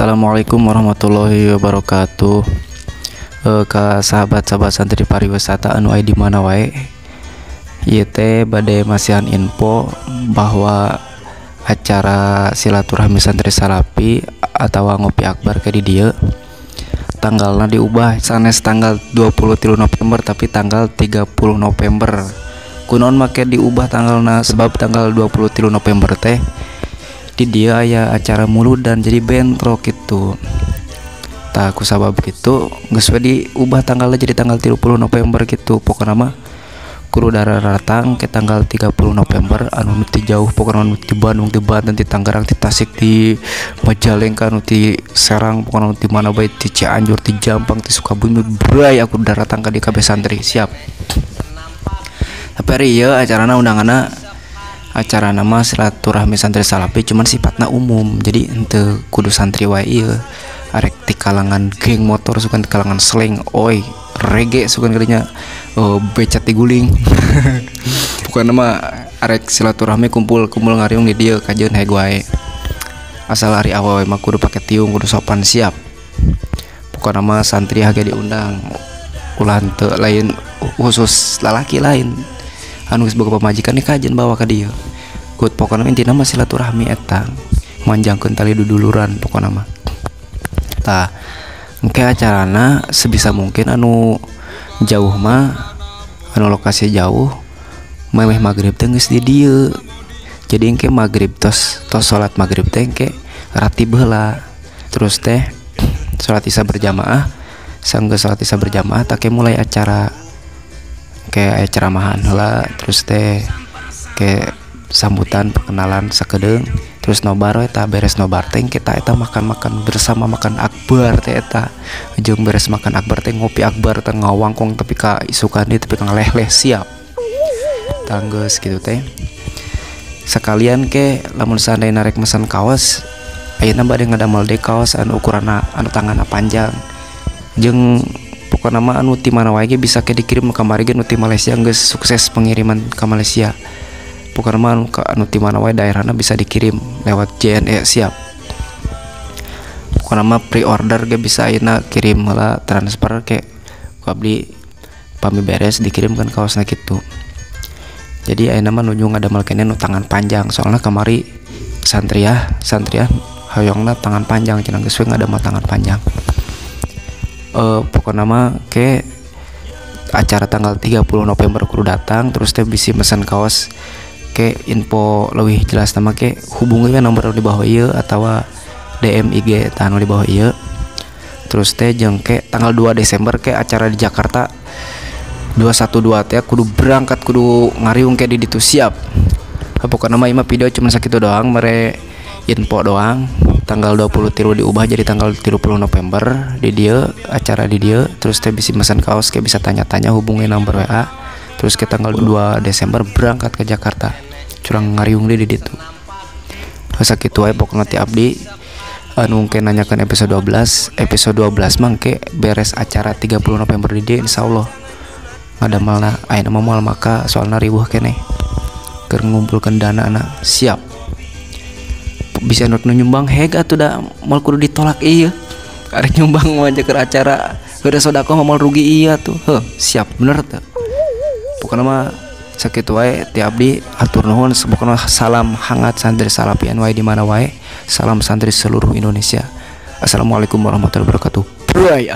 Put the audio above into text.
Assalamualaikum warahmatullahi wabarakatuh. Ke sahabat-sahabat santri pariwisata anu aya di mana wae. Ieu teh bade masihan info bahwa acara silaturahmi santri salapi atau ngopi akbar ke di dieu tanggalna diubah sanes tanggal 23 November tapi tanggal 30 November. Kunaon make diubah tanggalna sebab tanggal 23 November teh di dia aya acara mulut dan jadi bentrok gitu. Tak aku sabab gitu geus we diubah tanggalnya jadi tanggal 30 November gitu. Pokoknya mah kudu datang ke tanggal 30 November anu ti jauh pokoknya anu ti Bandung, di Banten, di Tangerang, di Tasik, di Majalengka, anu ti Serang, pokoknya anu ti mana bae, ti Cianjur, di Jampang, di Sukabumi, bray aku datang ka di kabeh santri siap. Tapi hari ieu acarana undanganna acara nama silaturahmi santri salapi cuman sifatnya umum, jadi ente kudu santri wae ieu arek ti kalangan geng motor sukan ti kalangan slang oi reggae sukan kadinya becat diguling bukan nama arek silaturahmi kumpul ngariung di dieu kajeun heg wae asal hari awal mah kudu pake tiung kudu sopan siap. Bukan nama santri hage diundang ulah teu lain khusus lalaki lain anu geus boga pamajikan nih kajen bawa ka dieu. Good pokona intina mah silaturahmi eta manjangkeun tali duduluran pokona mah. Tah engke acarana sebisa mungkin anu jauh mah anu lokasi jauh memeh magrib teh geus di dieu. Jadi engke magrib tos salat magrib teh engke ratib heula. Terus teh salat isya berjamaah sanggeus salat isya berjamaah tah mulai acara kayak ceramahan lah, terus teh kayak sambutan perkenalan sakedeung, terus nobar eta beres nobar teh kita eta makan bersama makan akbar teh eta jeung beres makan akbar teh ngopi akbar teh ngawangkong tapi ka isukan tapi ka ngaleh-leh siap tanggeus gitu teh sekalian ke lamun seandainya rek mesen kaos ayeuna bade ngadamel deui kaos anu ukuranna anu tanganna panjang jeung pokoknya nama anu ti mana wae bisa ke dikirim ke kamari ge nu ti Malaysia geus sukses pengiriman ke Malaysia. Pokoknya mah anu ti mana wae daerahna bisa dikirim lewat JNE siap. Pokoknya mah pre-order ge bisa ayeuna kirim heula transfer ke ku abdi pami beres dikirimkan kaosna kitu. Jadi ayeuna mah nuju ngadamel keneh nu tangan panjang soalnya kamari santriah hoyongna tangan panjang cenah geus we ngadamel tangan panjang. Pokoknya mah ke acara tanggal 30 November kudu datang terus teh bisi mesen kaos ke info lebih jelas nama ke hubungi nomor di bawah ieu atawa DM IG tanu di bawah ieu. Terus teh jeung ke tanggal 2 Desember ke acara di Jakarta 212 teh kudu berangkat kudu ngariung ke di ditu siap. Pokoknya mah ima video cuma sakitu doang mere info doang. Tanggal 23 diubah jadi tanggal 30 November di dia acara di dia terus teh bisa pesan kaos kayak bisa tanya-tanya hubungi nomor WA terus ke tanggal 2 Desember berangkat ke Jakarta curang ngariung di ditu sakitu wae pokona ti abdi anu ke nanyakan episode 12 mangke beres acara 30 November di dia insyaallah ngadamelna ayeuna mah moal maka soalna riweuh keneh keur ngumpulkeun dana anak siap bisa nu nyumbang heg atuh da moal kudu ditolak ieu arek nyumbang mah ke acara geus sodaqoh moal rugi iya tuh siap bener teh pokona mah sakitu wae ti abdi atur nuhun pokona salam hangat santri salapi anu wae di mana wae salam santri seluruh Indonesia. Assalamualaikum warahmatullahi wabarakatuh. Bray.